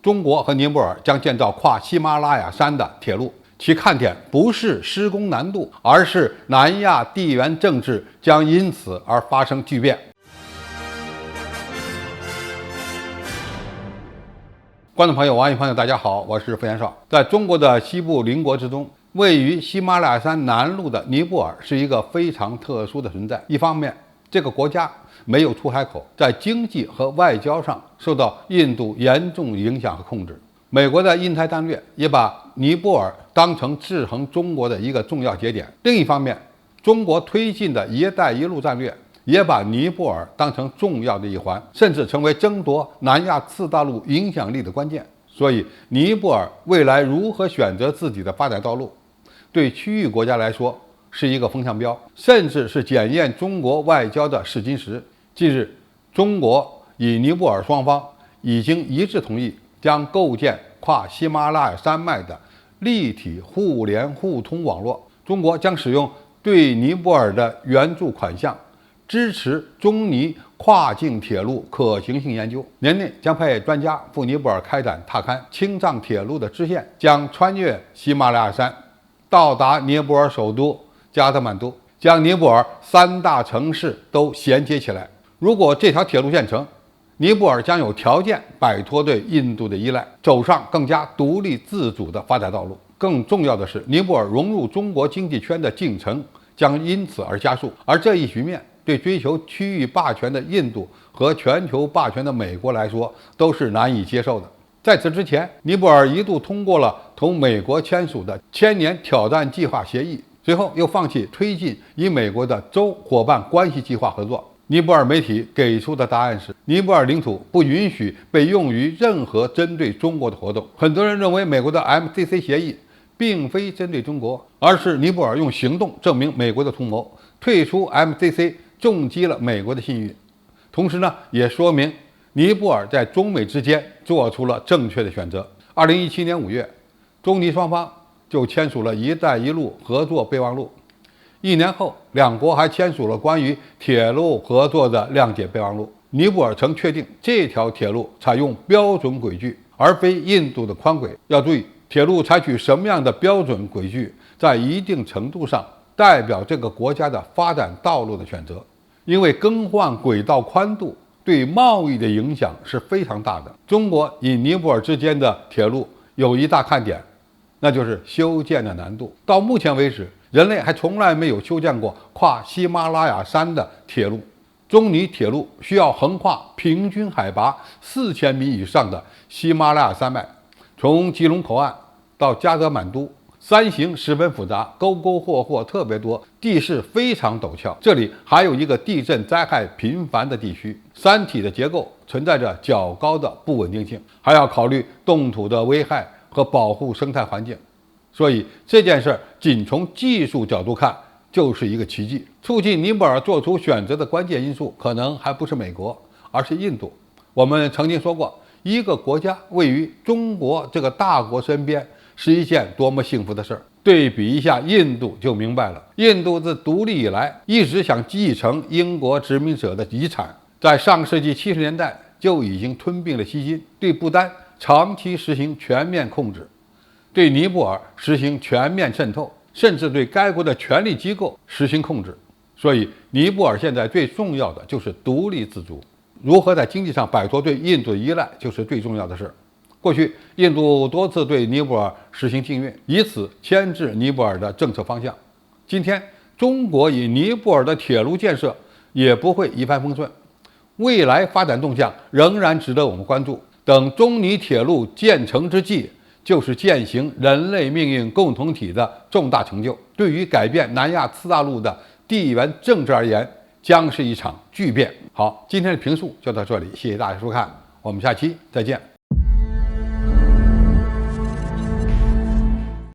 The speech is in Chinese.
中国和尼泊尔将建造跨喜马拉雅山的铁路，其看点不是施工难度，而是南亚地缘政治将因此而发生巨变。观众朋友、网友朋友，大家好，我是傅延绍。在中国的西部邻国之中，位于喜马拉雅山南麓的尼泊尔是一个非常特殊的存在。一方面，这个国家没有出海口，在经济和外交上受到印度严重影响和控制。美国的印太战略也把尼泊尔当成制衡中国的一个重要节点。另一方面，中国推进的一带一路战略也把尼泊尔当成重要的一环，甚至成为争夺南亚次大陆影响力的关键。所以，尼泊尔未来如何选择自己的发展道路，对区域国家来说是一个风向标，甚至是检验中国外交的试金石。近日，中国与尼泊尔双方已经一致同意将构建跨喜马拉雅山脉的立体互联互通网络。中国将使用对尼泊尔的援助款项，支持中尼跨境铁路可行性研究。年内将派专家赴尼泊尔开展踏勘，青藏铁路的支线将穿越喜马拉雅山，到达尼泊尔首都加德满都，将尼泊尔3大城市都衔接起来。如果这条铁路建成，尼泊尔将有条件摆脱对印度的依赖，走上更加独立自主的发展道路。更重要的是，尼泊尔融入中国经济圈的进程将因此而加速，而这一局面对追求区域霸权的印度和全球霸权的美国来说都是难以接受的。在此之前，尼泊尔一度通过了同美国签署的千年挑战计划协议，随后又放弃推进与美国的州伙伴关系计划合作。尼泊尔媒体给出的答案是，尼泊尔领土不允许被用于任何针对中国的活动。很多人认为美国的 MCC 协议并非针对中国，而是尼泊尔用行动证明美国的图谋，退出 MCC 重击了美国的信誉。同时呢，也说明尼泊尔在中美之间做出了正确的选择。2017年5月，中尼双方就签署了一带一路合作备忘录。1年后，两国还签署了关于铁路合作的谅解备忘录。尼泊尔曾确定这条铁路采用标准轨距，而非印度的宽轨。要注意，铁路采取什么样的标准轨距，在一定程度上代表这个国家的发展道路的选择，因为更换轨道宽度对贸易的影响是非常大的。中国与尼泊尔之间的铁路有一大看点，那就是修建的难度。到目前为止，人类还从来没有修建过跨喜马拉雅山的铁路。中尼铁路需要横跨平均海拔4000米以上的喜马拉雅山脉，从吉隆口岸到加德满都，山形十分复杂，沟沟壑壑特别多，地势非常陡峭。这里还有一个地震灾害频繁的地区，山体的结构存在着较高的不稳定性，还要考虑冻土的危害和保护生态环境。所以这件事仅从技术角度看就是一个奇迹。促进尼泊尔做出选择的关键因素可能还不是美国，而是印度。我们曾经说过，一个国家位于中国这个大国身边是一件多么幸福的事儿。对比一下印度就明白了。印度自独立以来一直想继承英国殖民者的遗产，在上世纪70年代就已经吞并了西金，对不丹长期实行全面控制，对尼泊尔实行全面渗透，甚至对该国的权力机构实行控制。所以尼泊尔现在最重要的就是独立自主，如何在经济上摆脱对印度的依赖就是最重要的事。过去印度多次对尼泊尔实行禁运，以此牵制尼泊尔的政策方向。今天中国与尼泊尔的铁路建设也不会一帆风顺，未来发展动向仍然值得我们关注。等中尼铁路建成之际，就是践行人类命运共同体的重大成就，对于改变南亚次大陆的地缘政治而言，将是一场巨变。好，今天的评述就到这里，谢谢大家收看，我们下期再见。